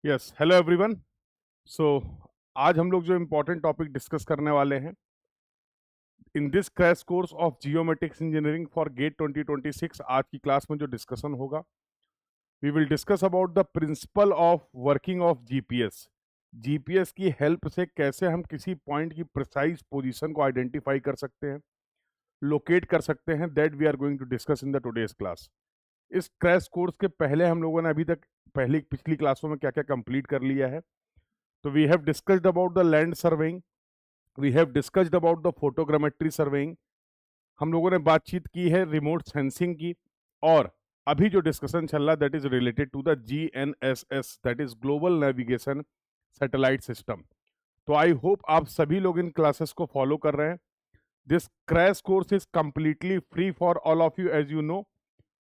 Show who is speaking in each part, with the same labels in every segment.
Speaker 1: Yes, hello everyone. सो आज हम लोग जो इम्पोर्टेंट टॉपिक डिस्कस करने वाले हैं in this crash course of geomatics engineering for GATE 2026, आज की क्लास में जो डिस्कशन होगा, we will discuss about the principle of working of GPS. GPS की हेल्प से कैसे हम किसी पॉइंट की प्रिसाइज पोजीशन को आइडेंटिफाई कर सकते हैं, लोकेट कर सकते हैं, that we are going to discuss in the today's class. इस क्रैश कोर्स के पहले हम लोगों ने अभी तक पहली पिछली क्लासों में क्या क्या कंप्लीट कर लिया है। तो we have discussed about the land surveying, we have discussed about the photogrammetry surveying, हम लोगों ने बातचीत की है रिमोट सेंसिंग की, और अभी जो डिस्कशन चल रहा है that is related to the GNSS, that is global navigation satellite system. तो आई होप आप सभी लोग इन क्लासेस को फॉलो कर रहे हैं। This crash course is completely free for all of you, as you know.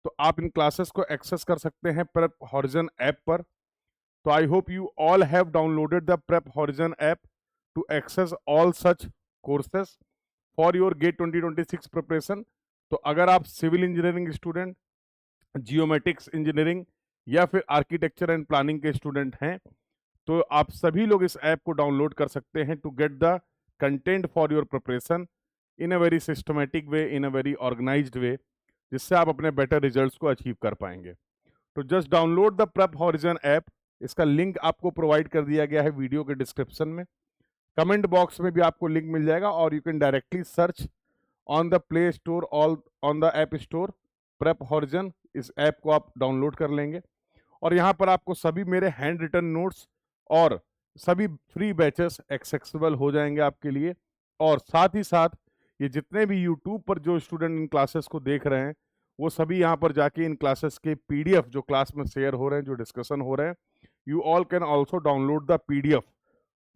Speaker 1: तो आप इन क्लासेस को एक्सेस कर सकते हैं प्रेप हॉरिजन ऐप पर। तो I hope you all have downloaded the Prep Horizon app to access all such courses for your GATE 2026 preparation। तो अगर आप civil engineering student, geomatics engineering या फिर आर्किटेक्चर एंड प्लानिंग के स्टूडेंट हैं, तो आप सभी लोग इस ऐप को डाउनलोड कर सकते हैं to get the content for your preparation in a very systematic way, in a very organized way, जिससे आप अपने बेटर रिजल्ट्स को अचीव कर पाएंगे। तो just download the prep horizon app. इसका लिंक आपको प्रोवाइड कर दिया गया है वीडियो के डिस्क्रिप्शन में, कमेंट बॉक्स में भी आपको लिंक मिल जाएगा, और you can directly search on the play store all on the app store prep horizon. इस ऐप को आप डाउनलोड कर लेंगे और यहाँ पर आपको सभी मेरे हैंड रिटन नोट्स और सभी फ्री बैचेस एक्सेसिबल हो जाएंगे आपके लिए। और साथ ही साथ ये जितने भी यूट्यूब पर जो स्टूडेंट इन क्लासेस को देख रहे हैं, वो सभी यहाँ पर जाके इन क्लासेस के पीडीएफ जो क्लास में शेयर हो रहे हैं, जो डिस्कशन हो रहे हैं, you all can also download the PDF.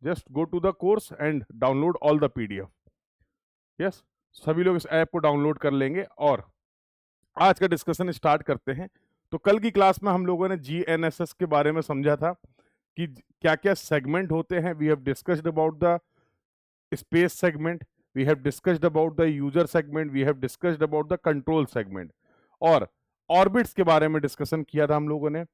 Speaker 1: Just go to the course and download all the PDF. Yes, सभी लोग इस ऐप को डाउनलोड कर लेंगे और आज का डिस्कशन स्टार्ट करते हैं। तो कल की क्लास में हम लोगों ने जीएनएसएस के बारे में समझा था कि क्या क्या सेगमेंट होते हैं। We have discussed about the space segment, we have discussed about the user segment, we have discussed about the control segment, और ऑर्बिट्स के बारे में डिस्कशन किया था हम लोगों ने।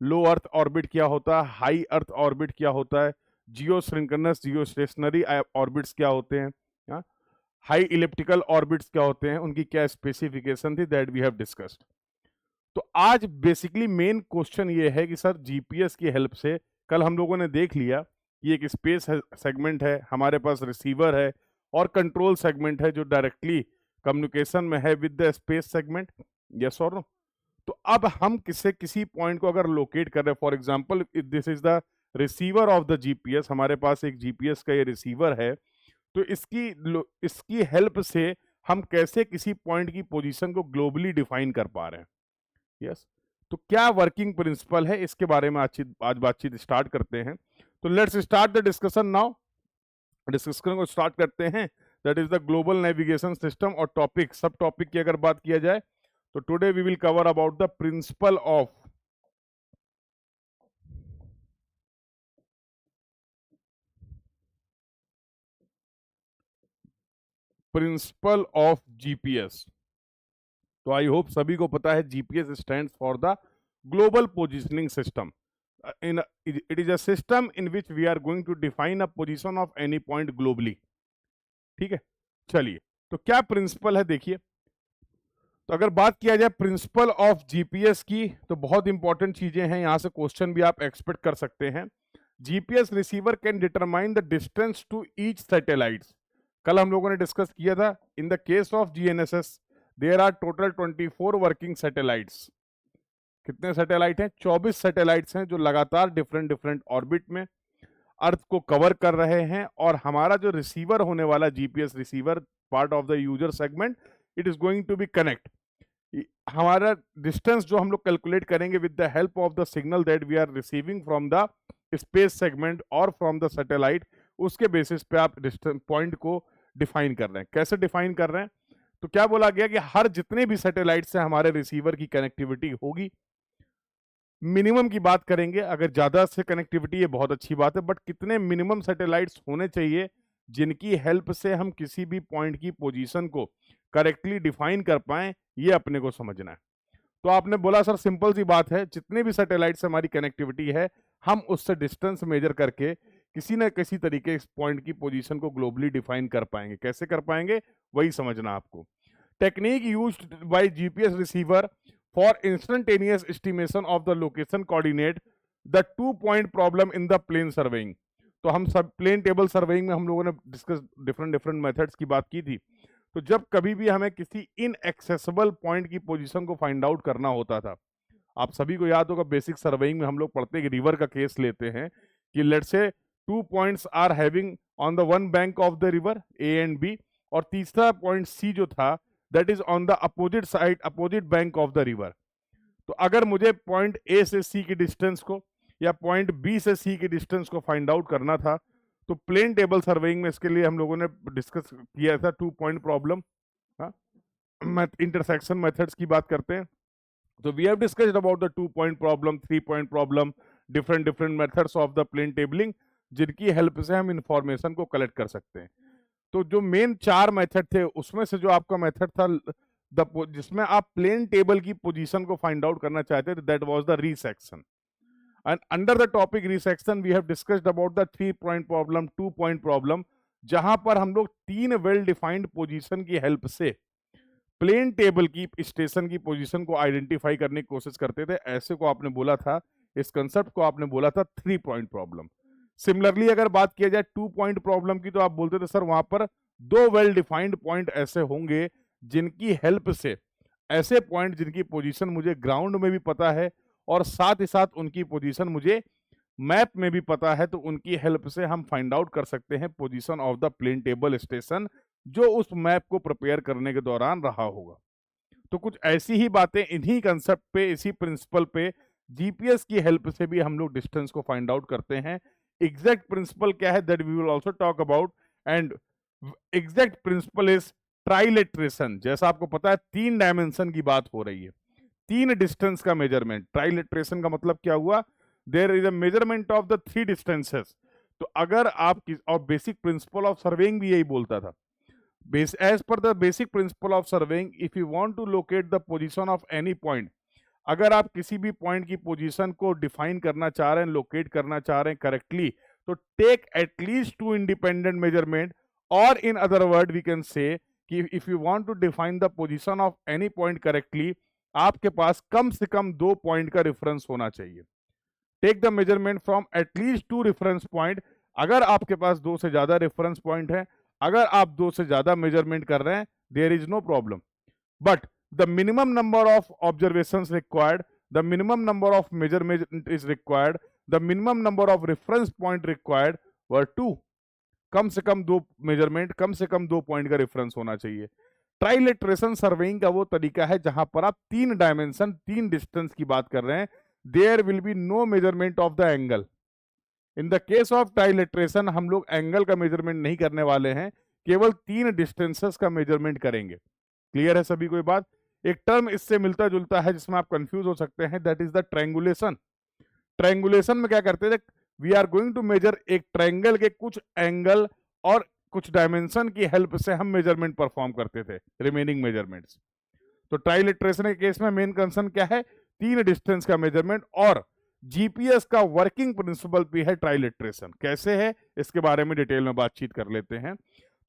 Speaker 1: लो अर्थ ऑर्बिट क्या होता है, हाई अर्थ ऑर्बिट क्या होता है, जियो सिंक्रोनस जियो स्टेशनरी ऑर्बिट्स क्या होते हैं, हाई इलिप्टिकल ऑर्बिट्स क्या होते हैं, उनकी क्या स्पेसिफिकेशन थी, दैट वी हैव डिस्कस्ड। तो आज बेसिकली मेन क्वेश्चन ये है कि सर जीपीएस की हेल्प से, कल हम लोगों ने देख लिया कि एक स्पेस सेगमेंट है, हमारे पास रिसीवर है, और कंट्रोल सेगमेंट है जो डायरेक्टली कम्युनिकेशन में है with the space segment. Yes और नो? तो अब हम किसी पॉइंट को अगर लोकेट कर रहे हैं, for example this is the receiver of the GPS, हमारे पास एक जीपीएस का ये रिसीवर है, तो इसकी हेल्प से हम कैसे किसी पॉइंट की पोजीशन को ग्लोबली डिफाइन कर पा रहे हैं। यस, तो क्या वर्किंग प्रिंसिपल है, इसके बारे में आज बातचीत स्टार्ट करते हैं। तो let's start the discussion now. Discussion को स्टार्ट करते हैं, that is the global navigation system. और टॉपिक, सब टॉपिक की अगर बात किया जाए, तो today we will cover about the principle of GPS. तो आई होप सभी को पता है GPS stands for the global positioning system. It is a system in which we are going to define a position of any point globally. ठीक है, चलिए, तो क्या प्रिंसिपल है देखिए। तो अगर बात किया जाए प्रिंसिपल ऑफ जीपीएस की, तो बहुत इंपॉर्टेंट चीजें हैं, यहां से क्वेश्चन भी आप एक्सपेक्ट कर सकते हैं। GPS receiver can determine the distance to each satellites. कल हम लोगों ने डिस्कस किया था, in the case of GNSS there are total 24 working satellites. कितने सैटेलाइट हैं? 24 सैटेलाइट्स हैं, जो लगातार डिफरेंट डिफरेंट ऑर्बिट में अर्थ को कवर कर रहे हैं। और हमारा जो रिसीवर होने वाला GPS receiver, part of the user segment, it is going to be connect. हमारा डिस्टेंस जो हम लोग कैलकुलेट करेंगे with the help of the signal that we are receiving from the space segment और फ्रॉम द सैटेलाइट, उसके basis पे आप distance point को डिफाइन कर रहे हैं। कैसे डिफाइन कर रहे हैं? तो क्या बोला गया कि हर जितने भी सैटेलाइट से हमारे रिसीवर की कनेक्टिविटी होगी, मिनिमम की बात करेंगे, अगर ज्यादा से कनेक्टिविटी है बहुत अच्छी बात है, बट कितने मिनिमम सैटेलाइट्स होने चाहिए जिनकी हेल्प से हम किसी भी पॉइंट की पोजीशन को करेक्टली डिफाइन कर पाए, ये अपने को समझना है। तो आपने बोला सर सिंपल सी बात है, जितने भी सैटेलाइट से हमारी कनेक्टिविटी है हम उससे डिस्टेंस मेजर करके किसी न किसी तरीके इस पॉइंट की पोजीशन को ग्लोबली डिफाइन कर पाएंगे। कैसे कर पाएंगे वही समझना आपको। Technique used by GPS receiver for instantaneous estimation of the location coordinate the 2 point problem in the plane surveying. तो हम सब प्लेन टेबल सर्वेइंग में हम लोगों ने डिस्कस डिफरेंट मेथड्स की बात की थी। तो जब कभी भी हमें किसी इनएक्सेसिबल पॉइंट की पोजीशन को फाइंड आउट करना होता था, आप सभी को याद होगा बेसिक सर्वेइंग में हम लोग पढ़ते हैं कि रिवर का केस लेते हैं कि let's say 2 points are having on the one bank of the river A and B, और तीसरा पॉइंट सी जो था that is on the opposite side opposite bank of the river. तो अगर मुझे पॉइंट ए से सी की डिस्टेंस को या पॉइंट बी से सी की डिस्टेंस को फाइंड आउट करना था, तो प्लेन टेबल सर्वेइंग में इसके लिए हम लोगों ने डिस्कस किया था 2 पॉइंट प्रॉब्लम। इंटरसेक्शन मेथड्स की बात करते हैं तो we have discussed about the 2 point problem, 3 point problem, different methods of the plane tabling, जिनकी हेल्प से हम इंफॉर्मेशन को कलेक्ट कर सकते हैं। तो जो मेन 4 मेथड थे उसमें से जो आपका मेथड था जिसमें आप प्लेन टेबल की पोजीशन को फाइंड आउट करना चाहते थे, that was the resection. And under the topic resection we have discussed about the 3 point problem, 2 point problem, जहां पर हम लोग 3 वेल डिफाइंड पोजीशन की हेल्प से प्लेन टेबल की स्टेशन की पोजीशन को आइडेंटिफाई करने की कोशिश करते थे। ऐसे को आपने बोला था, इस कंसेप्ट को आपने बोला था 3 पॉइंट प्रॉब्लम। सिमिलरली अगर बात किया जाए 2 पॉइंट प्रॉब्लम की, तो आप बोलते थे सर वहां पर 2 वेल डिफाइंड पॉइंट ऐसे होंगे जिनकी हेल्प से, ऐसे पॉइंट जिनकी पोजीशन मुझे ग्राउंड में भी पता है और साथ ही साथ उनकी पोजीशन मुझे मैप में भी पता है, तो उनकी हेल्प से हम फाइंड आउट कर सकते हैं position of the plane table station जो उस मैप को प्रिपेयर करने के दौरान रहा होगा। तो कुछ ऐसी ही बातें इन्हीं कंसेप्ट पे, इसी प्रिंसिपल पे जीपीएस की हेल्प से भी हम लोग डिस्टेंस को फाइंड आउट करते हैं। एग्जैक्ट प्रिंसिपल क्या है that we will also talk about, and exact principle is trilateration. जैसा आपको पता है 3 डायमेंशन की बात हो रही है, 3 डिस्टेंस का मेजरमेंट। ट्राइलेट्रेशन का मतलब क्या हुआ, there is a measurement of the 3 distances. तो अगर आप और बेसिक प्रिंसिपल ऑफ सर्वेइंग भी यही बोलता था, as per the basic principle of surveying, if you want to locate the position of any point, अगर आप किसी भी पॉइंट की पोजीशन को डिफाइन करना चाह रहे हैं, लोकेट करना चाह रहे हैं करेक्टली, तो टेक एटलीस्ट 2 इंडिपेंडेंट मेजरमेंट, और in other word we can say कि if you want to define the position of any point correctly, आपके पास कम से कम 2 पॉइंट का रेफरेंस होना चाहिए। Take the measurement from at least 2 reference point. अगर आपके पास 2 से ज्यादा रेफरेंस पॉइंट है, अगर आप 2 से ज्यादा मेजरमेंट कर रहे हैं, there is no problem, but the minimum number of observations required, the minimum number of measurement is required, the minimum number of reference point required were 2। कम से कम 2 मेजरमेंट, कम से कम 2 पॉइंट का रेफरेंस होना चाहिए। ट्राइलेट्रेशन सर्वेइंग का वो तरीका है जहां पर आप 3 डायमेंशन, 3 डिस्टेंस की बात कर रहे हैं, there will be no measurement of the angle. In the case of trilateration हम लोग एंगल का मेजरमेंट नहीं करने वाले हैं, केवल 3 डिस्टेंसेस का मेजरमेंट करेंगे। क्लियर है सभी को ये बात? एक टर्म इससे मिलता जुलता है जिसमें आप कंफ्यूज हो सकते हैं, that is the triangulation. Triangulation में क्या करते थे, we are going to measure एक ट्रायंगल के कुछ एंगल और कुछ डायमेंशन की हेल्प से हम मेजरमेंट परफॉर्म करते थे, रिमेनिंग मेजरमेंट्स। तो ट्राइलेट्रेशन के केस में मेन कंसर्न क्या है, 3 डिस्टेंस का मेजरमेंट, और जीपीएस का वर्किंग प्रिंसिपल भी है ट्राइलेट्रेशन। कैसे है इसके बारे में डिटेल में बातचीत कर लेते हैं।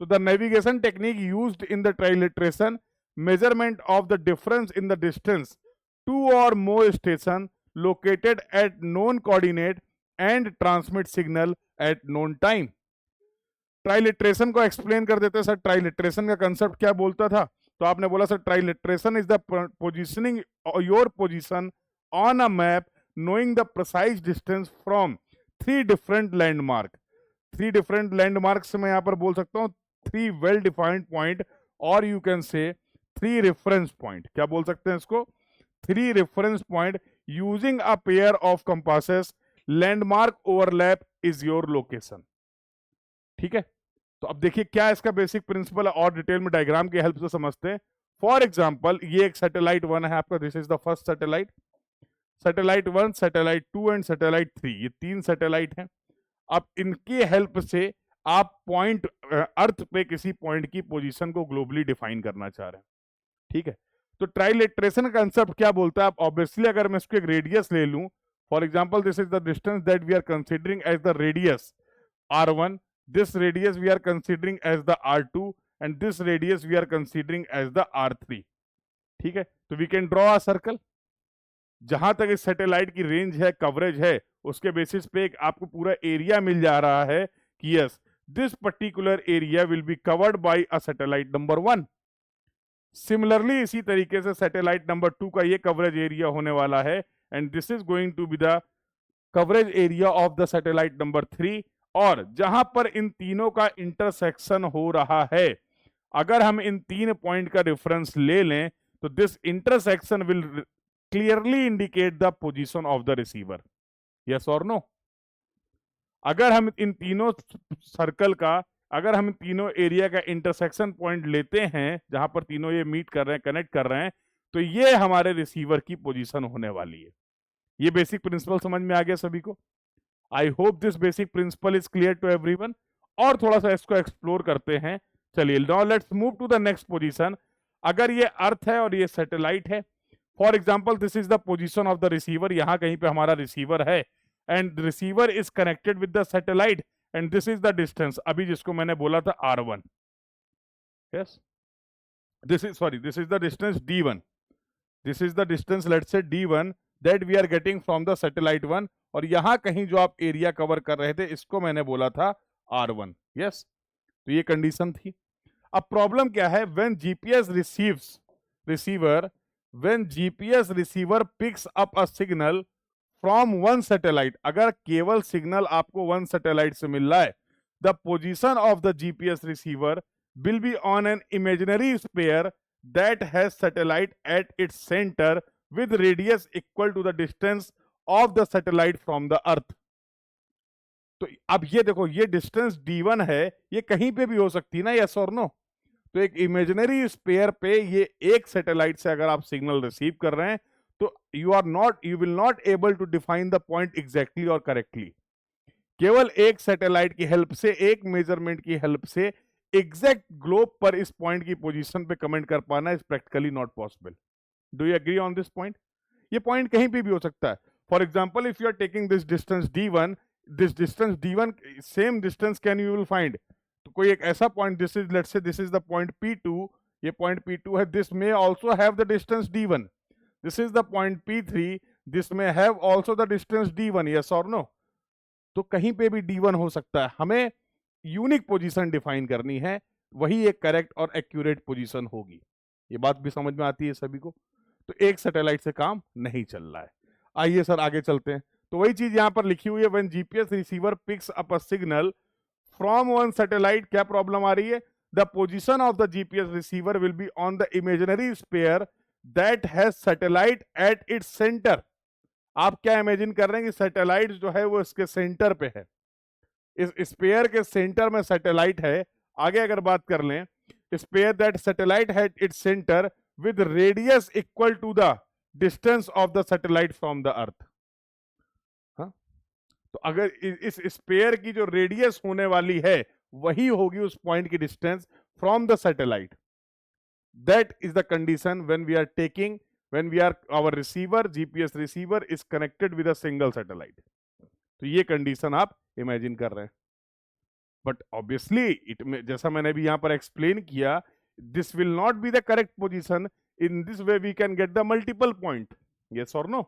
Speaker 1: तो the navigation technique used in the trilateration, measurement of the difference in the distance 2 or more station located at known coordinate and transmit signal at known time. Trilateration को एक्सप्लेन कर देते हैं सर, ट्राइलेट्रेशन का कंसेप्ट क्या बोलता था? तो आपने बोला sir trilateration is the positioning your position on a map knowing the precise distance from 3 different landmark। 3 different landmarks में यहां पर बोल सकता हूं 3 well defined point, और you can say 3 reference point। क्या बोल सकते हैं इसको? 3 reference point using a pair of compasses, landmark overlap is your location। ठीक है, तो अब देखिए क्या इसका बेसिक प्रिंसिपल है, और डिटेल में डायग्राम की हेल्प से समझते हैं। फॉर एग्जाम्पल ये एक सैटेलाइट 1 है आपका, this is the first satellite, satellite 1, satellite 2 and satellite 3, ये 3 सैटेलाइट हैं। अब इनकी हेल्प से आप पॉइंट अर्थ पे किसी पॉइंट की पोजीशन को ग्लोबली डिफाइन करना चाह रहे हैं। ठीक है, तो ट्राइलेटरेशन कंसेप्ट क्या बोलता है? आप ऑब्वियसली अगर मैं इसको एक रेडियस ले लूं, for example this is the distance that we are considering as the radius r1, this radius we are considering as the r2 and this radius we are considering as the r3. ठीक है, तो we can draw a circle. जहां तक इस satellite की range है, coverage है, उसके बेसिस पे एक आपको पूरा एरिया मिल जा रहा है कि yes this particular area will be covered by a satellite number 1। Similarly इसी तरीके से सैटेलाइट नंबर 2 का ये कवरेज एरिया होने वाला है and this is going to be the coverage area of the satellite number 3। और जहां पर इन तीनों का इंटरसेक्शन हो रहा है, अगर हम इन 3 पॉइंट का रेफरेंस ले लें तो this intersection will clearly indicate the position of the receiver. Yes और नो? अगर हम इन तीनों सर्कल का, अगर हम तीनों एरिया का इंटरसेक्शन पॉइंट लेते हैं जहां पर तीनों ये मीट कर रहे हैं, कनेक्ट कर रहे हैं, तो ये हमारे रिसीवर की पोजीशन होने वाली है। ये बेसिक प्रिंसिपल समझ में आ गया सभी को? I hope this basic principle is clear to everyone. और थोड़ा सा इसको एक्सप्लोर करते हैं। चलिए now let's move to the next position. अगर ये अर्थ है और ये सैटेलाइट है, for example this is the position of the receiver, यहां कहीं पे हमारा रिसीवर है and receiver is connected with the satellite and this is the distance, अभी जिसको मैंने बोला था r1। Yes, this is the distance d1। This is the distance let's say d1 that we are getting from the satellite 1, और यहां कहीं जो आप एरिया कवर कर रहे थे इसको मैंने बोला था r1। यस, तो ये कंडीशन थी। अब प्रॉब्लम क्या है? When GPS receiver picks up a signal from one satellite, अगर केवल सिग्नल आपको वन सैटेलाइट से मिल रहा है, the position of the GPS receiver will be on an imaginary sphere that has satellite at its centre with radius equal to the distance of the satellite from the earth। तो अब ये देखो, ये distance d1 है, ये कहीं पे भी हो सकती है ना, यस और नो? तो एक इमेजिनरी स्फीयर पे ये एक सैटेलाइट से अगर आप सिग्नल रिसीव कर रहे हैं तो you will not able to define the point exactly और करेक्टली। केवल एक सैटेलाइट की हेल्प से, एक मेजरमेंट की हेल्प से एग्जैक्ट ग्लोब पर इस पॉइंट की पोजीशन पे कमेंट कर पाना is practically not possible. Do you agree on this point? ये पॉइंट कहीं पे भी हो सकता है। For example if you are taking this distance d1, same distance can you will find. तो कोई एक ऐसा point, this is let's say this is the point p2, ये पॉइंट p2 है, दिस में also have the distance d1। This is the point p3, this में have also the distance d1। Yes और no? तो कहीं पे भी d1 हो सकता है। हमें यूनिक पोजीशन डिफाइन करनी है, वही एक करेक्ट और एक्यूरेट पोजीशन होगी। ये बात भी समझ में आती है सभी को? तो एक सैटेलाइट से काम नहीं चल रहा है। आइए सर आगे चलते हैं। तो वही चीज यहां पर लिखी हुई है, when GPS receiver picks up a signal from one satellite, क्या प्रॉब्लम आ रही है? The position of the GPS receiver will be on the imaginary sphere that has satellite at its centre. आप क्या इमेजिन कर रहे हैं कि सैटेलाइट जो है वो इसके सेंटर पे है, इस स्फीयर के सेंटर में सैटेलाइट है। आगे अगर बात कर लें, sphere that satellite has its centre with radius equal to the distance of the satellite from the earth। हाँ? तो अगर इस स्फीयर की जो रेडियस होने वाली है वही होगी उस पॉइंट की distance from the satellite. That is the condition when we are our receiver, GPS receiver is connected with a single satellite। तो ये कंडीशन आप इमेजिन कर रहे हैं। बट ऑब्वियसली इट में, जैसा मैंने भी यहां पर एक्सप्लेन किया, this will not be the correct position। in this way we can get the multiple point। yes or no?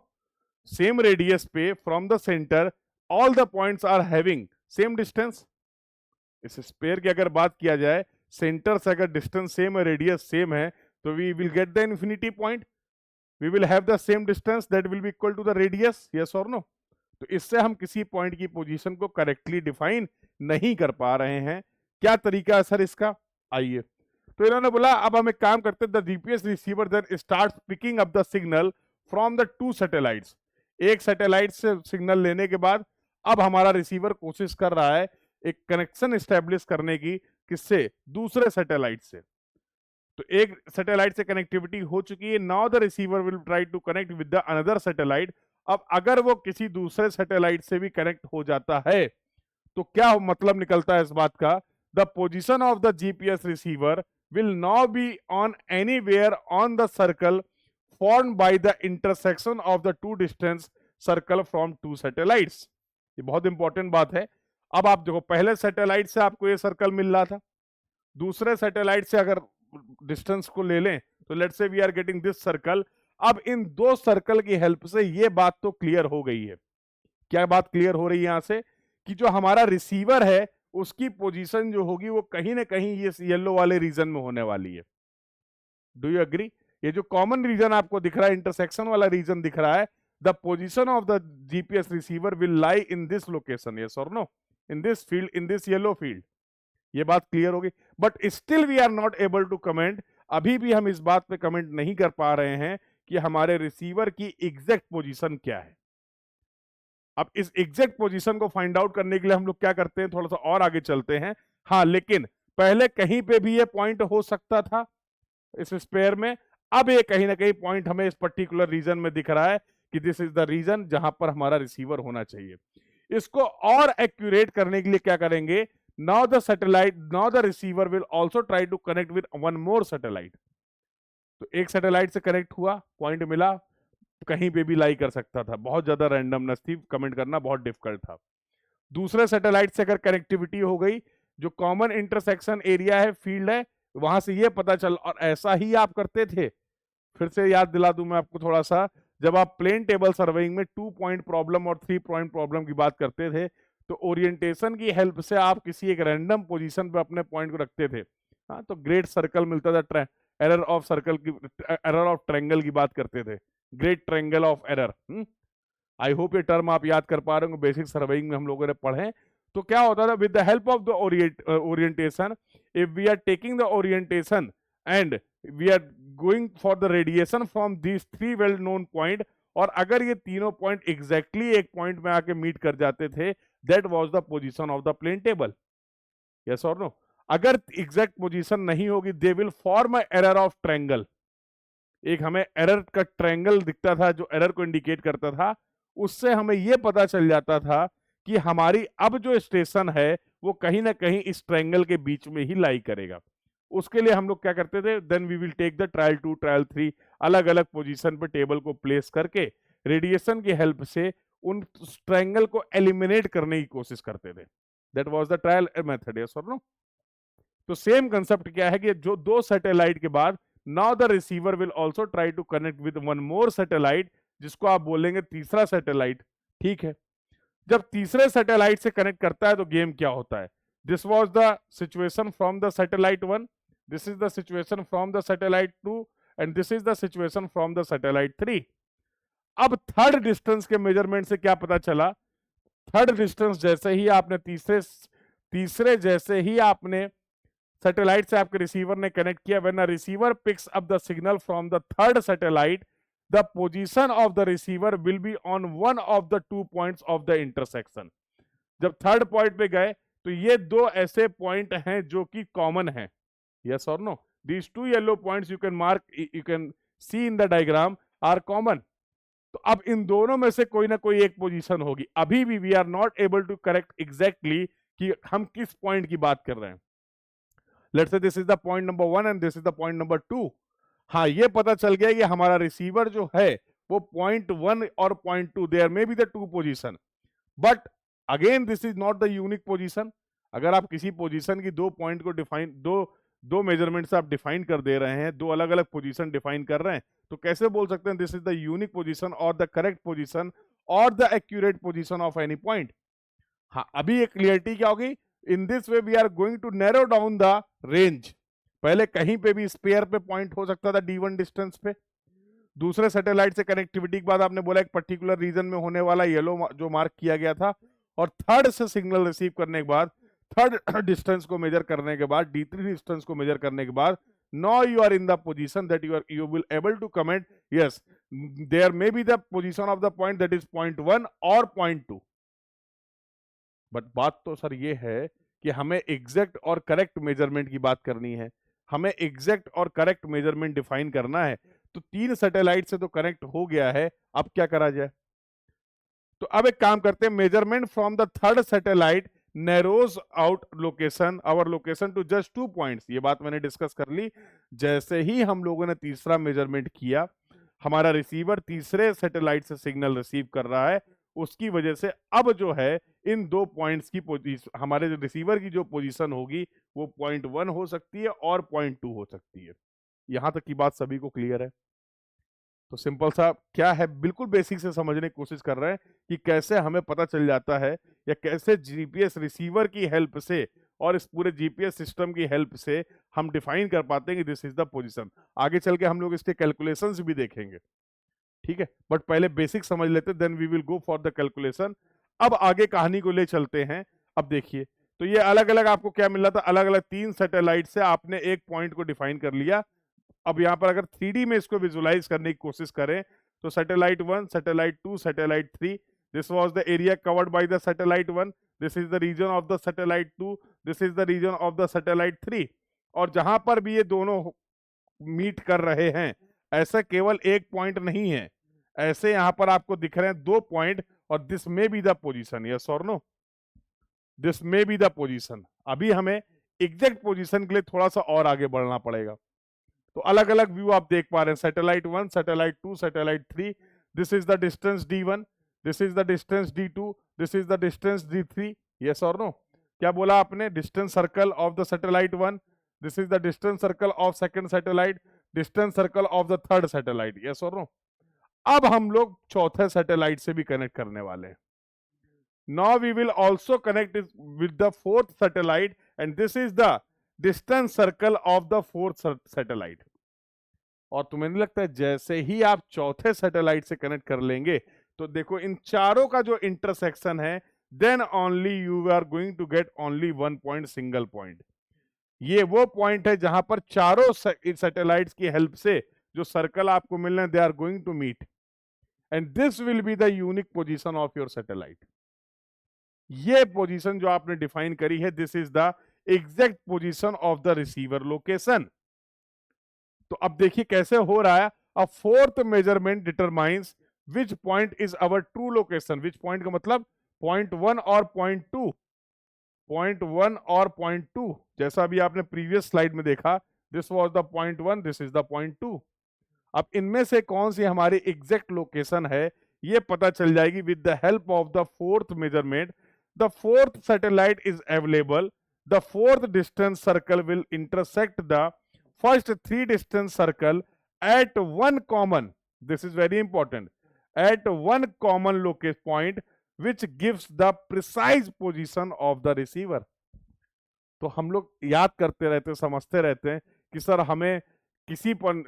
Speaker 1: same radius पे from the center all the points are having same distance। इस sphere की अगर बात किया जाए, centre से अगर distance same है, रेडियस सेम है, तो we will get the infinity point। we will have the same distance that will be equal to the radius। yes or no? तो इससे हम किसी पॉइंट की पोजीशन को करेक्टली डिफाइन नहीं कर पा रहे हैं। क्या तरीका है सर इसका? आइए, तो इन्होंने बोला अब हम एक काम करते हैं, the GPS receiver then starts picking up the signal from the two satellites. एक सैटेलाइट से सिग्नल लेने के बाद अब हमारा रिसीवर कोशिश कर रहा है एक कनेक्शन एस्टेब्लिश करने की, किससे? दूसरे सैटेलाइट से। तो एक सैटेलाइट से कनेक्टिविटी हो चुकी है, now the receiver will try to connect with the another satellite. अब अगर वो किसी दूसरे सैटेलाइट से भी कनेक्ट हो जाता है तो क्या मतलब निकलता है इस बात का? The position of the GPS receiver will now be on anywhere on the circle formed by the intersection of the two distance circle from two satellites। ये बहुत इंपॉर्टेंट बात है। अब आप देखो, पहले सैटेलाइट से आपको ये सर्कल मिल रहा था, दूसरे सैटेलाइट से अगर डिस्टेंस को ले लें तो let's say we are getting this circle. अब इन दो सर्कल की हेल्प से ये बात तो क्लियर हो गई है। क्या बात क्लियर हो रही है यहां से? कि जो हमारा रिसीवर है उसकी पोजीशन जो होगी वो कहीं ना कहीं ये येलो वाले रीजन में होने वाली है। Do you agree? ये जो कॉमन रीजन आपको दिख रहा है, इंटरसेक्शन वाला रीजन दिख रहा है, the position of the GPS receiver will lie in this location, yes और no, in this field, in this yellow field. ये बात क्लियर होगी। But still we are not able to comment, अभी भी हम इस बात पे कमेंट नहीं कर पा रहे हैं कि हमारे रिसीवर की एग्जैक्ट पोजीशन क्या है। अब इस एग्जैक्ट पोजीशन को फाइंड आउट करने के लिए हम लोग क्या करते हैं, थोड़ा सा और आगे चलते हैं। हाँ, लेकिन पहले कहीं पे भी ये पॉइंट हो सकता था इस स्पेयर में, अब ये कहीं ना कहीं पॉइंट हमें इस पर्टिकुलर रीजन में दिख रहा है कि दिस इज द रीजन जहां पर हमारा रिसीवर होना चाहिए। इसको और एक्यूरेट करने के लिए क्या करेंगे, now the receiver will also try to connect with one more satellite. तो एक सैटेलाइट से कनेक्ट हुआ, पॉइंट मिला, कहीं पे भी लाई कर सकता था, बहुत ज्यादा रैंडमनेस थी, कमेंट करना बहुत डिफिकल्ट था। दूसरे सैटेलाइट से अगर कनेक्टिविटी हो गई, जो कॉमन इंटरसेक्शन एरिया है, फील्ड है, वहां से ये पता चल, और ऐसा ही आप करते थे। फिर से याद दिला दूं मैं आपको थोड़ा सा, जब आप प्लेन टेबल सर्वेइंग में 2 पॉइंट प्रॉब्लम और 3 पॉइंट प्रॉब्लम की बात करते थे, तो ओरिएंटेशन की हेल्प से आप किसी एक रैंडम पोजीशन पे अपने पॉइंट को रखते थे। हाँ, तो ग्रेट सर्कल मिलता था, एरर ऑफ सर्कल की, एरर ऑफ ट्रायंगल की बात करते थे, great triangle of error. I hope ये टर्म आप याद कर पा रहे होंगे, बेसिक सर्वेइंग में हम लोगों ने पढ़े। तो क्या होता था, with the help of the orientation, if we are taking the orientation and we are going for the radiation from these 3 well known point, और अगर ये तीनों पॉइंट एग्जैक्टली एक पॉइंट में आके मीट कर जाते थे, that was the position of the plane table, yes और नो। अगर एग्जैक्ट पोजीशन नहीं होगी, they will form a error of triangle. एक हमें एरर का ट्रायंगल दिखता था जो एरर को इंडिकेट करता था, उससे हमें यह पता चल जाता था कि हमारी अब जो स्टेशन है वो कहीं ना कहीं इस ट्रायंगल के बीच में ही लाई करेगा। उसके लिए हम लोग क्या करते थे, then we will take the trial 2 trial 3, अलग अलग पोजीशन पे टेबल को प्लेस करके रेडिएशन की हेल्प से उन ट्रायंगल को एलिमिनेट करने की कोशिश करते थे। That was the trial method, yes और नो। तो सेम कंसेप्ट क्या है कि जो 2 सैटेलाइट के बाद now the receiver will also try to connect with one more satellite, जिसको आप बोलेंगे तीसरा सैटेलाइट। ठीक है, जब तीसरे सैटेलाइट से कनेक्ट करता है तो गेम क्या होता है, this was the situation from the satellite 1, this is the situation from the satellite 2, and this is the situation from the satellite 3। अब थर्ड डिस्टेंस के मेजरमेंट से क्या पता चला, थर्ड डिस्टेंस जैसे ही आपने तीसरे जैसे ही आपने सैटेलाइट से आपके रिसीवर ने कनेक्ट किया, when a receiver picks up the signal from the third satellite, the position of the receiver will be on one of the 2 points of the intersection. जब थर्ड पॉइंट पे गए तो ये 2 ऐसे पॉइंट हैं जो कि कॉमन हैं, यस और no. These 2 yellow points you can mark, you can see in the diagram, are common. तो अब इन दोनों में से कोई ना कोई एक पोजीशन होगी। अभी भी we are not able to correct exactly कि हम किस पॉइंट की बात कर रहे हैं। Let's say this is the point number 1 and this is the point number 2। हाँ, ये पता चल गया कि हमारा रिसीवर जो है वो पॉइंट 1 और point 2, there may be the 2 position, but again this is not the unique position. अगर आप किसी पोजीशन की 2 पॉइंट को डिफाइन, दो मेजरमेंट से आप डिफाइन कर दे रहे हैं, 2 अलग अलग पोजीशन डिफाइन कर रहे हैं, तो कैसे बोल सकते हैं this is the unique position और द करेक्ट पोजीशन और the accurate position of any point. हाँ, अभी एक क्लियरिटी क्या होगी, in this way we are going to narrow down the range. पहले कहीं पे भी स्पेयर पे पॉइंट हो सकता था D1 डिस्टेंस पे, दूसरे सैटेलाइट से कनेक्टिविटी के बाद आपने बोला एक पर्टिकुलर रीजन में होने वाला येलो जो मार्क किया गया था, और थर्ड से सिग्नल रिसीव करने के बाद, थर्ड डिस्टेंस को मेजर करने के बाद, D3 डिस्टेंस को मेजर करने के बाद, now you are in the position that you will able to comment, yes, there may be the position of the point that is point 1 or point 2, but बात तो sir ये है कि हमें एग्जैक्ट और करेक्ट मेजरमेंट की बात करनी है, हमें एग्जैक्ट और करेक्ट मेजरमेंट डिफाइन करना है। तो 3 सैटेलाइट से तो कनेक्ट हो गया है, अब क्या करा जाए। तो अब एक काम करते हैं, measurement from the third satellite narrows out location our location to just 2 points. ये बात मैंने डिस्कस कर ली। जैसे ही हम लोगों ने तीसरा मेजरमेंट किया, हमारा रिसीवर तीसरे सैटेलाइट से सिग्नल रिसीव कर रहा है, उसकी वजह से अब जो है इन 2 पॉइंट्स की पोजीशन, हमारे जो रिसीवर की जो पोजीशन होगी वो पॉइंट 1 हो सकती है और पॉइंट 2 हो सकती है। यहां तक की बात सभी को क्लियर है? तो सिंपल सा क्या है, बिल्कुल बेसिक से समझने की कोशिश कर रहे हैं कि कैसे हमें पता चल जाता है या कैसे जीपीएस रिसीवर की हेल्प से और इस पूरे जीपीएस सिस्टम की हेल्प से हम डिफाइन कर पाते हैं कि दिस इज द पोजीशन। आगे चल के हम लोग इसके कैलकुलेशंस भी देखेंगे, ठीक है, बट पहले बेसिक समझ लेते, then we will go for the calculation. अब आगे कहानी को ले चलते हैं। अब देखिए, तो ये अलग अलग आपको क्या मिल रहा था, अलग अलग 3 सैटेलाइट से आपने एक पॉइंट को डिफाइन कर लिया। अब यहाँ पर अगर 3D में इसको विजुलाइज करने की कोशिश करें तो satellite 1, satellite 2, satellite 3, this was the area covered by the satellite 1, this is the region of the satellite 2, this is the region of the satellite 3। और जहां पर भी ये दोनों मीट कर रहे हैं, ऐसा केवल एक पॉइंट नहीं है, ऐसे यहां पर आपको दिख रहे हैं 2 पॉइंट, और दिस में बी द पोजीशन, यस और नो, दिस में बी द पोजीशन। अभी हमें एग्जैक्ट पोजीशन के लिए थोड़ा सा और आगे बढ़ना पड़ेगा। तो अलग अलग व्यू आप देख पा रहे हैं, satellite 1, satellite 2, satellite 3, this is the distance D1, this is the distance D2, this is the distance D3, yes और नो? क्या बोला आपने? Distance circle of the satellite 1, this is the distance circle of second satellite, distance circle of the third satellite, yes और no? अब हम लोग चौथे satellite से भी कनेक्ट करने वाले हैं। Now we will also connect it with the fourth satellite, and this is the distance circle of the fourth satellite. और तुम्हें नहीं लगता है जैसे ही आप चौथे सैटेलाइट से कनेक्ट कर लेंगे तो देखो इन चारों का जो इंटरसेक्शन है, then only you are going to get only 1 point, single point. ये वो पॉइंट है जहां पर चारों सैटेलाइट्स की हेल्प से जो सर्कल आपको मिल रहे हैं, they are going to meet, and this will be the unique position of your satellite. ये पोजीशन जो आपने डिफाइन करी है, this is the exact position of the receiver location. तो अब देखिए कैसे हो रहा है। A fourth measurement determines which point is our true location. Which point का मतलब पॉइंट 1 और पॉइंट 2, पॉइंट 1 और पॉइंट 2, जैसा भी आपने प्रीवियस स्लाइड में देखा, this was the point 1, this is the point 2। अब इनमें से कौन सी हमारी एग्जैक्ट लोकेशन है ये पता चल जाएगी with the help of the fourth measurement. The fourth satellite is available. The fourth distance circle will intersect the first 3 distance circle at one common, this is very important, at one common locus point which gives the precise position of the receiver. तो हम लोग याद करते रहते, समझते रहते हैं कि सर हमें किसी पर,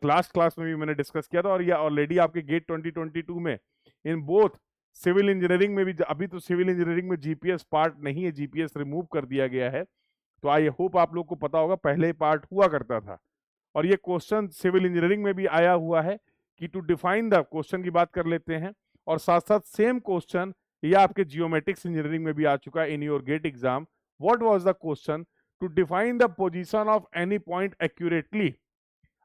Speaker 1: लास्ट क्लास में भी मैंने डिस्कस किया था और ये ऑलरेडी आपके गेट 2022 में इन बोथ सिविल इंजीनियरिंग में भी, अभी तो सिविल इंजीनियरिंग में जीपीएस पार्ट नहीं है, जीपीएस रिमूव कर दिया गया है, तो आई होप आप लोग को पता होगा, पहले पार्ट हुआ करता था। और ये क्वेश्चन सिविल इंजीनियरिंग में भी आया हुआ है कि टू डिफाइन द, क्वेश्चन की बात कर लेते हैं, और साथ साथ सेम क्वेश्चन ये आपके जियोमेट्रिक्स इंजीनियरिंग में भी आ चुका है in your GATE exam. What was the question? To define the position of any point accurately.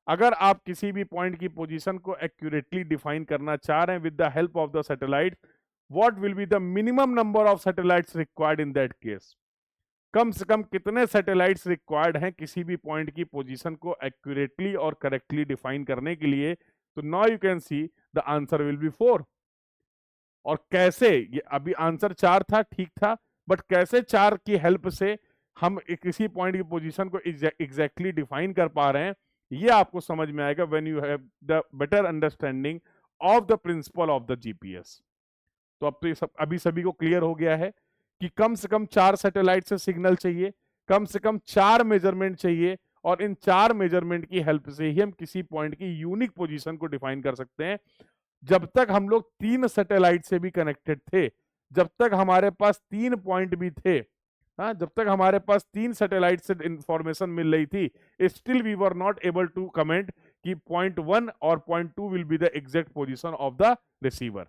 Speaker 1: अगर आप किसी भी पॉइंट की पोजीशन को एक्यूरेटली डिफाइन करना चाह रहे हैं with the help of the satellite, what will be the minimum number of satellites required in that case. कम से कम कितने सैटेलाइट्स रिक्वायर्ड हैं किसी भी पॉइंट की पोजीशन को एक्यूरेटली और करेक्टली डिफाइन करने के लिए? तो now you can see the answer will be 4। और कैसे, ये अभी आंसर 4 था, ठीक था, बट कैसे 4 की हेल्प से हम किसी पॉइंट की पोजीशन को एग्जैक्टली डिफाइन कर पा रहे हैं, ये आपको समझ में आएगा when you have the better understanding of the principle of the GPS. तो अब तो अभी सभी को क्लियर हो गया है कि कम से कम 4 सैटेलाइट से सिग्नल चाहिए, कम से कम 4 मेजरमेंट चाहिए, और इन 4 मेजरमेंट की हेल्प से ही हम किसी पॉइंट की यूनिक पोजीशन को डिफाइन कर सकते हैं। जब तक हम लोग 3 सैटेलाइट से भी कनेक्टेड थे, जब तक हमारे पास 3 पॉइंट भी थे, हाँ, जब तक हमारे पास 3 सैटेलाइट से इंफॉर्मेशन मिल रही थी, still we were not able to comment कि पॉइंट 1 और point 2 will be the exact position of the receiver.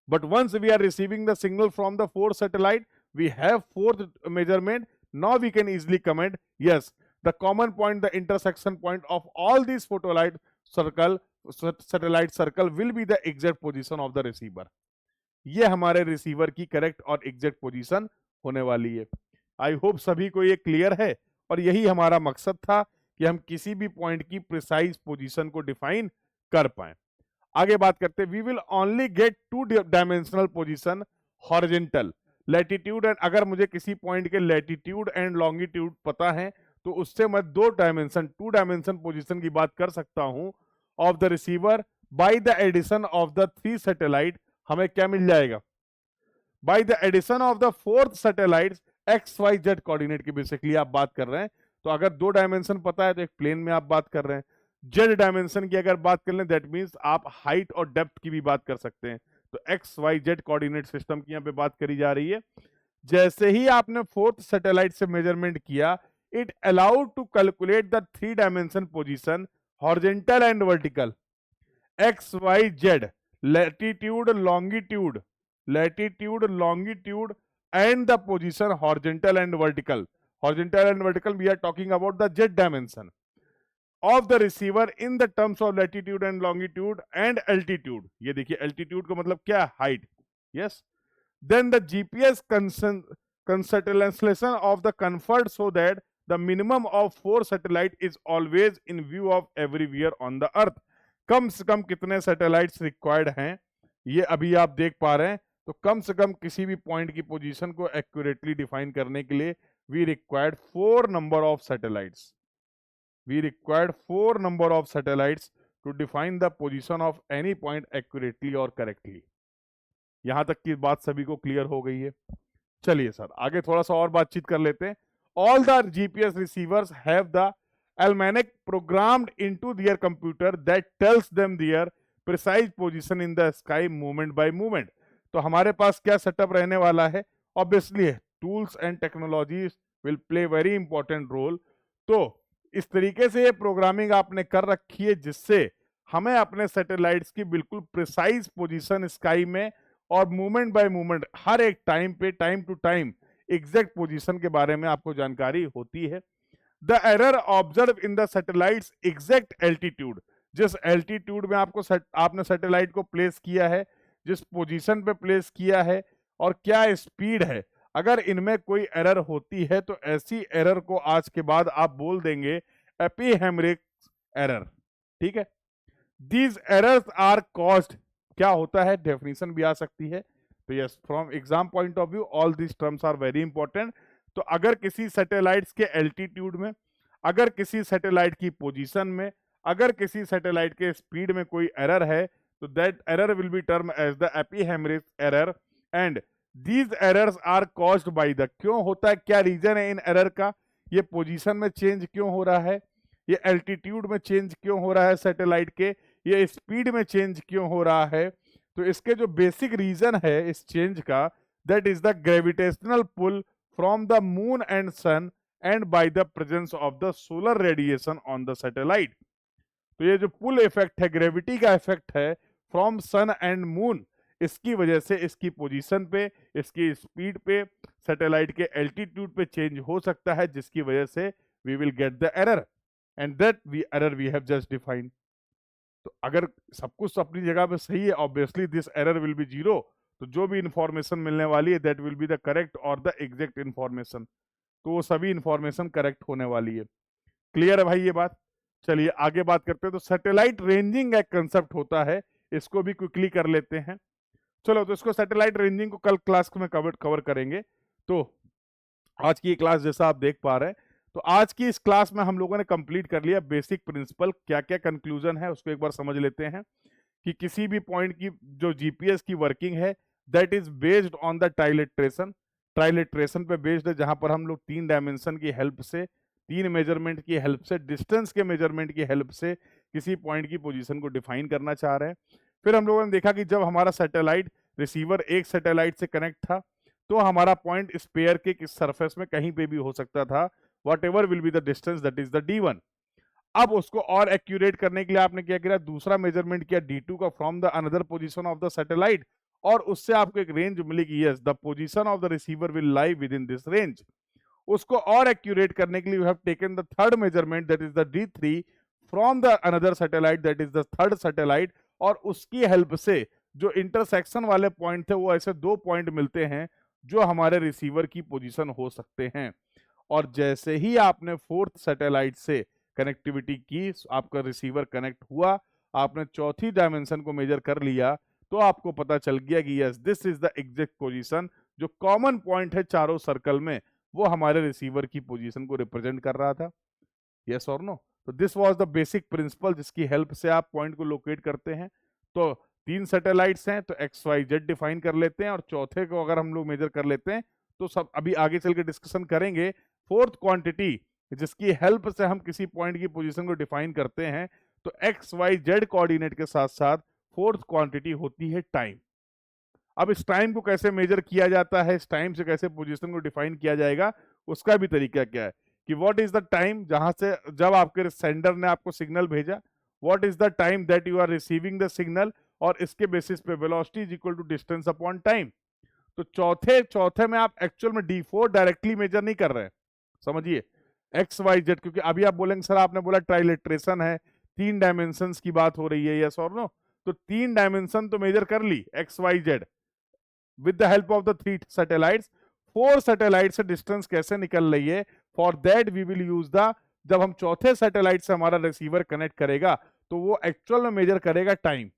Speaker 1: But once we are receiving the signal from the fourth satellite, we have fourth measurement. Now we can easily comment, yes, the common point, the intersection point of all these satellite circle will be the exact position of the receiver. ये हमारे receiver की correct और exact position होने वाली है। आई hope सभी को ये क्लियर है, और यही हमारा मकसद था कि हम किसी भी पॉइंट की प्रिसाइज पोजीशन को डिफाइन कर पाए। आगे बात करते हैं, we will only get 2 dimensional position horizontal latitude and, अगर मुझे किसी पॉइंट के लैटिट्यूड एंड लॉन्गिट्यूड पता है तो उससे मैं 2 डायमेंशन पोजीशन की बात कर सकता हूं of the receiver by the addition of the 3 satellite. हमें क्या मिल जाएगा? By the addition of the 4th satellite X Y Z coordinate की बेसिकली आप बात कर रहे हैं। तो अगर 2 डायमेंशन पता है तो एक प्लेन में आप बात कर रहे हैं। जेड डायमेंशन की अगर बात कर लें दैट मींस आप हाइट और डेप्थ की भी बात कर सकते हैं। तो X Y Z coordinate system की यहाँ पे बात करी जा रही है। जैसे ही आपने 4th सैटेलाइट से मेजरमेंट किया, it allowed to calculate the 3 dimension position horizontal and vertical X Y Z latitude longitude and the position horizontal and vertical we are talking about the z dimension of the receiver in the terms of latitude and longitude and altitude। ये देखिए altitude का मतलब क्या है? Height. yes, then the GPS constellation of the conferred so that the minimum of 4 satellite is always in view of everywhere on the earth। कम से कम कितने satellites required हैं ये अभी आप देख पा रहे हैं। तो कम से कम किसी भी पॉइंट की पोजीशन को एक्यूरेटली डिफाइन करने के लिए we required 4 number of satellites. We required 4 number of satellites to define the position of any point accurately और करेक्टली। यहां तक की बात सभी को क्लियर हो गई है। चलिए सर आगे थोड़ा सा और बातचीत कर लेते हैं। All the GPS receivers have the almanac programmed into their computer that tells them their precise position in the sky moment by moment। तो हमारे पास क्या सेटअप रहने वाला है? Obviously tools and technologies will play very important role. तो इस तरीके से ये प्रोग्रामिंग आपने कर रखी है जिससे हमें अपने सैटेलाइट्स की बिल्कुल प्रिसाइज पोजीशन स्काई में और मूवमेंट बाय मूवमेंट हर एक टाइम पे time to time exact position के बारे में आपको जानकारी होती है। The error observed in the satellite's exact altitude, जिस एल्टीट्यूड में आपने सैटेलाइट को प्लेस किया है, जिस पोजीशन पे प्लेस किया है और क्या स्पीड है, अगर इनमें कोई एरर होती है तो ऐसी एरर को आज के बाद आप बोल देंगे एपीहेमरिक एरर। ठीक है, दीज एरर्स आर कॉज्ड, क्या होता है डेफिनेशन भी आ सकती है। तो yes, from exam point of view all these terms are very important. तो अगर किसी सैटेलाइट्स के एल्टीट्यूड में, अगर किसी सैटेलाइट की पोजीशन में, अगर किसी सैटेलाइट के स्पीड में कोई एरर है तो that error will be term as the ephemeris error and these errors are caused by the, क्यों होता है, क्या रीजन है इन एरर का? ये पोजीशन में चेंज क्यों हो रहा है, ये एल्टीट्यूड में चेंज क्यों हो रहा है सैटेलाइट के, ये स्पीड में चेंज क्यों हो रहा है? तो इसके जो बेसिक रीजन है इस चेंज का, that is the gravitational pull from the moon and sun and by the presence of the solar radiation on the satellite। तो ये जो पुल इफेक्ट है, ग्रेविटी का इफेक्ट है फ्रॉम सन एंड मून, इसकी वजह से इसकी पोजीशन पे, इसकी स्पीड पे, सैटेलाइट के एल्टीट्यूड पे चेंज हो सकता है, जिसकी वजह से we will get the error and that error we have just defined. तो अगर सब कुछ अपनी जगह पे सही है, obviously this error will be zero. तो जो भी इंफॉर्मेशन मिलने वाली है that will be the correct और द एग्जैक्ट इंफॉर्मेशन। तो वो सभी इंफॉर्मेशन करेक्ट होने वाली है। क्लियर है भाई ये बात? चलिए आगे बात करते हैं। तो सैटेलाइट रेंजिंग एक कंसेप्ट होता है, इसको भी क्विकली कर लेते हैं। चलो, तो इसको सैटेलाइट रेंजिंग को कल क्लास में कवर करेंगे। तो आज की क्लास जैसा आप देख पा रहे हैं, तो आज की इस क्लास में हम लोगों ने कंप्लीट कर लिया बेसिक प्रिंसिपल, क्या क्या कंक्लूजन है उसको एक बार समझ लेते हैं। कि किसी भी पॉइंट की जो जीपीएस की वर्किंग है that is based on the trilateration पे बेस्ड है, जहां पर हम लोग 3 डायमेंशन की हेल्प से, 3 मेजरमेंट की हेल्प से, डिस्टेंस के मेजरमेंट की हेल्प से किसी पॉइंट की पोजीशन को डिफाइन करना चाह रहे हैं। फिर हम लोगों ने देखा कि जब हमारा सैटेलाइट रिसीवर एक सैटेलाइट से कनेक्ट था तो हमारा पॉइंट स्पेयर के किस सरफेस में कहीं पे भी हो सकता था, what ever will be the distance that is the D1। अब उसको और एक्यूरेट करने के लिए आपने क्या किया, दूसरा मेजरमेंट किया D2 का from the another position of the satellite, और उससे आपको एक रेंज मिली कि yes the position of the receiver will lie with in this range. उसको और एक्यूरेट करने के लिए you have taken the third measurement that is the D3 from the another satellite that is the third satellite, और उसकी help से जो intersection वाले पॉइंट थे वो ऐसे 2 पॉइंट मिलते हैं जो हमारे रिसीवर की पोजीशन हो सकते हैं। और जैसे ही आपने 4th सैटेलाइट से कनेक्टिविटी की, आपका रिसीवर कनेक्ट हुआ, आपने चौथी डायमेंशन को मेजर कर लिया, तो आपको पता चल गया कि yes this is the exact position. जो कॉमन पॉइंट है चारों सर्कल में वो हमारे रिसीवर की पोजीशन को रिप्रेजेंट कर रहा था। यस और नो? तो this was the basic principle जिसकी हेल्प से आप पॉइंट को लोकेट करते हैं। तो 3 सैटेलाइट्स हैं तो एक्स वाई जेड डिफाइन कर लेते हैं, और चौथे को अगर हम लोग मेजर कर लेते हैं तो सब अभी आगे चल के डिस्कशन करेंगे। 4th क्वांटिटी जिसकी हेल्प से हम किसी पॉइंट की पोजीशन को डिफाइन करते हैं, तो एक्स वाई जेड कोऑर्डिनेट के साथ साथ 4th क्वांटिटी होती है टाइम। अब इस टाइम को कैसे मेजर किया जाता है, इस टाइम से कैसे पोजीशन को डिफाइन किया जाएगा, उसका भी तरीका क्या है कि व्हाट इज द टाइम जहां से जब आपके सेंडर ने आपको सिग्नल भेजा, what is the time that you are receiving the signal, और इसके बेसिस पे velocity is equal to distance upon time. तो चौथे में आप एक्चुअल में D4 डायरेक्टली मेजर नहीं कर रहे हैं, समझिए, एक्स वाई जेड, क्योंकि अभी आप बोलेंगे सर आपने बोला ट्राइलेट्रेशन है, 3 डायमेंशंस की बात हो रही है, यस और नो? तो 3 डायमेंशन तो मेजर कर ली X Y Z with the help of the 3 satellites। 4 satellite से डिस्टेंस कैसे निकल रही है, for that we will use the, जब हम चौथे सैटेलाइट से हमारा रिसीवर कनेक्ट करेगा तो वो एक्चुअल में मेजर करेगा टाइम।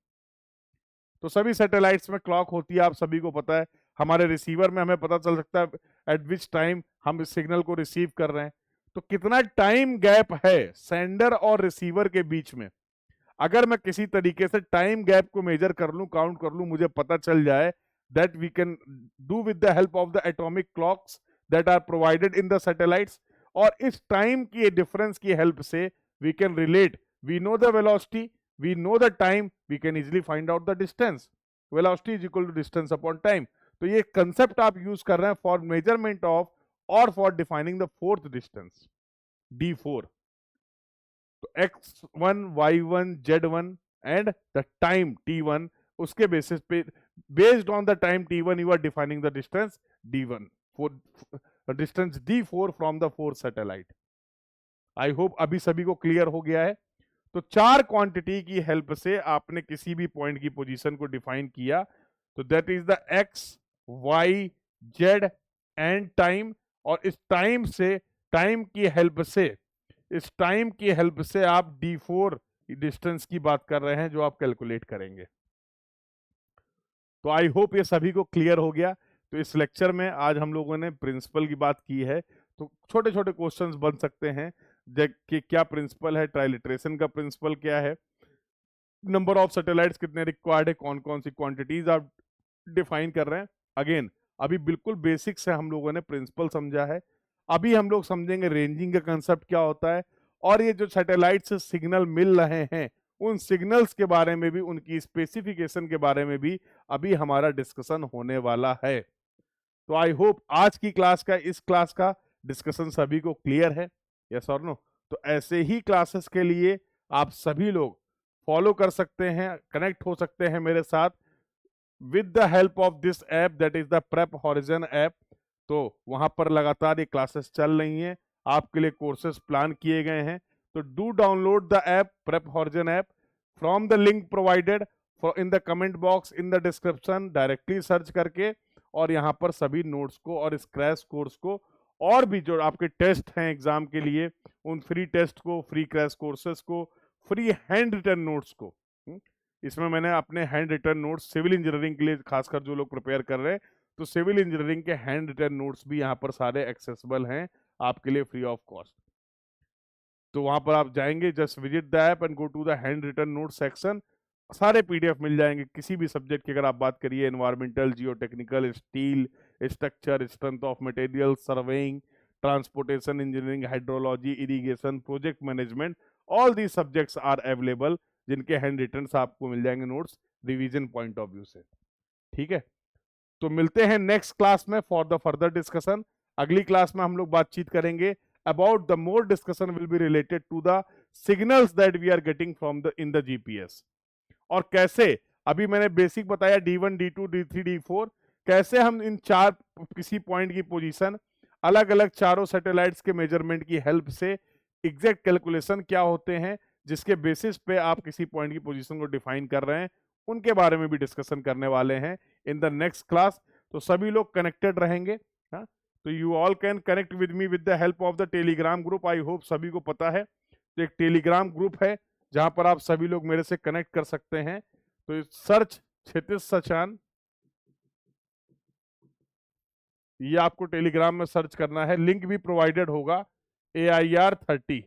Speaker 1: तो सभी सैटेलाइट्स में क्लॉक होती है, आप सभी को पता है। हमारे रिसीवर में हमें पता चल सकता है एट विच टाइम हम इस सिग्नल को रिसीव कर रहे हैं। तो कितना टाइम गैप है सेंडर और रिसीवर के बीच में, अगर मैं किसी तरीके से टाइम गैप को मेजर कर लूं, काउंट कर लूं, मुझे पता चल जाए, that we can do with the help of the atomic clocks that are provided in the satellites। और इस टाइम की डिफरेंस की हेल्प से we can relate, we know the velocity, we know the time, we can easily find out the distance। velocity is equal to distance upon time। तो ये concept आप use कर रहे हैं फॉर मेजरमेंट ऑफ और for defining the 4th distance D4। तो x1 y1 z1 and the time t1, उसके basis पे based on the time t1 you are defining the distance d1 for distance d4 from the 4th satellite। I hope अभी सभी को clear हो गया है। तो 4 क्वांटिटी की हेल्प से आपने किसी भी पॉइंट की पोजीशन को डिफाइन किया, तो that is the X Y Z and time. और इस टाइम से, टाइम की हेल्प से, इस टाइम की हेल्प से आप D4 डिस्टेंस की बात कर रहे हैं जो आप कैलकुलेट करेंगे। तो आई होप ये सभी को क्लियर हो गया। तो इस लेक्चर में आज हम लोगों ने प्रिंसिपल की बात की है, तो छोटे छोटे क्वेश्चंस बन सकते हैं कि क्या प्रिंसिपल है, ट्राइलिट्रेशन का प्रिंसिपल क्या है, नंबर ऑफ सैटेलाइट्स कितने रिक्वायर्ड है, कौन कौन सी क्वांटिटीज आप डिफाइन कर रहे हैं। अगेन अभी बिल्कुल बेसिक से हम लोगों ने प्रिंसिपल समझा है, अभी हम लोग समझेंगे रेंजिंग का कंसेप्ट क्या होता है, और ये जो सैटेलाइट से सिग्नल मिल रहे हैं उन सिग्नल्स के बारे में भी, उनकी स्पेसिफिकेशन के बारे में भी अभी हमारा डिस्कशन होने वाला है। तो आई होप आज की क्लास का, इस क्लास का डिस्कशन सभी को क्लियर है, यस और नो? तो ऐसे ही क्लासेस के लिए आप सभी लोग फॉलो कर सकते हैं, कनेक्ट हो सकते हैं मेरे साथ with the help of this app that is the prep horizon app. तो वहां पर लगातार ये क्लासेस चल रही हैं, आपके लिए कोर्सेज प्लान किए गए हैं। तो do download the app, prep horizon app, from the link provided in the comment box in the description, directly search करके, और यहाँ पर सभी नोट्स को और इस क्रैश कोर्स को और भी जो आपके टेस्ट हैं एग्जाम के लिए, उन फ्री टेस्ट को, फ्री क्रैश कोर्सेज को, फ्री हैंड रिटन नोट्स को, इसमें मैंने अपने hand written notes civil engineering के लिए, खासकर जो लोग प्रिपेयर कर रहे हैं, तो सिविल इंजीनियरिंग के हैंड रिटन नोट्स भी यहाँ पर सारे एक्सेसिबल हैं आपके लिए फ्री ऑफ कॉस्ट। तो वहां पर आप जाएंगे, just visit the app and go to the hand written note section, सारे PDF मिल जाएंगे किसी भी सब्जेक्ट की। अगर आप बात करिए environmental, geotechnical, steel, structure, strength of material, surveying, transportation engineering, hydrology, irrigation, project management, all these subjects are available, जिनके हैंड रिटन आपको मिल जाएंगे notes revision point of view से। ठीक है, तो मिलते हैं नेक्स्ट क्लास में फॉर द फर्दर डिस्कशन। अगली क्लास में हम लोग बातचीत करेंगे about the more discussion will be related to the signals that we are getting from the in the GPS। और कैसे, अभी मैंने बेसिक बताया D1 D2 D3 D4, कैसे हम इन 4 किसी पॉइंट की पोजीशन अलग अलग चारों सैटेलाइट्स के मेजरमेंट की हेल्प से एग्जैक्ट कैलकुलेशन क्या होते हैं जिसके बेसिस पे आप किसी पॉइंट की पोजीशन को डिफाइन कर रहे हैं, उनके बारे में भी डिस्कशन करने वाले हैं इन द नेक्स्ट क्लास। तो सभी लोग कनेक्टेड रहेंगे। हाँ, तो you all can connect with me with the help of the Telegram group. I hope सभी को पता है, तो एक टेलीग्राम ग्रुप है जहां पर आप सभी लोग मेरे से कनेक्ट कर सकते हैं। तो सर्च क्षितिज सचान, ये आपको टेलीग्राम में सर्च करना है, लिंक भी प्रोवाइडेड होगा AIR30।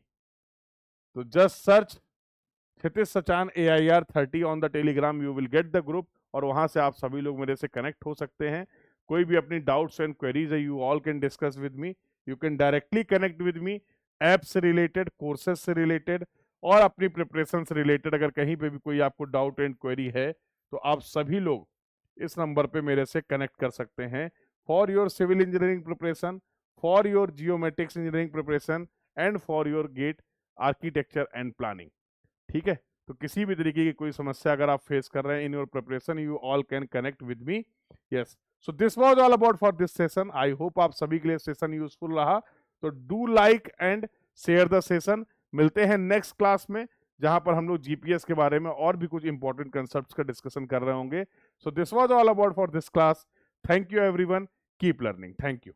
Speaker 1: तो just search Kshitij Sachan AIR30 on the Telegram, you will get the group, और वहां से आप सभी लोग मेरे से कनेक्ट हो सकते हैं। कोई भी अपनी डाउट्स एंड क्वेरीज है, you all can discuss with me. You can directly connect with me, app से रिलेटेड, कोर्सेज से रिलेटेड और अपनी प्रिपरेशन से रिलेटेड। अगर कहीं पे भी कोई आपको डाउट एंड क्वेरी है तो आप सभी लोग इस नंबर पे मेरे से कनेक्ट कर सकते हैं for your civil engineering preparation, for your geometrics engineering preparation and for your GATE architecture and planning. ठीक है, तो किसी भी तरीके की कोई समस्या अगर आप फेस कर रहे हैं in your preparation, you all can connect with me. Yes, so this was all about for this session. I hope आप सभी के लिए सेशन यूजफुल रहा। तो do like and share the session. मिलते हैं नेक्स्ट क्लास में, जहां पर हम लोग जीपीएस के बारे में और भी कुछ इंपॉर्टेंट कंसेप्ट्स का डिस्कशन कर रहे होंगे। So this was all about for this class. Thank you everyone, keep learning. Thank you.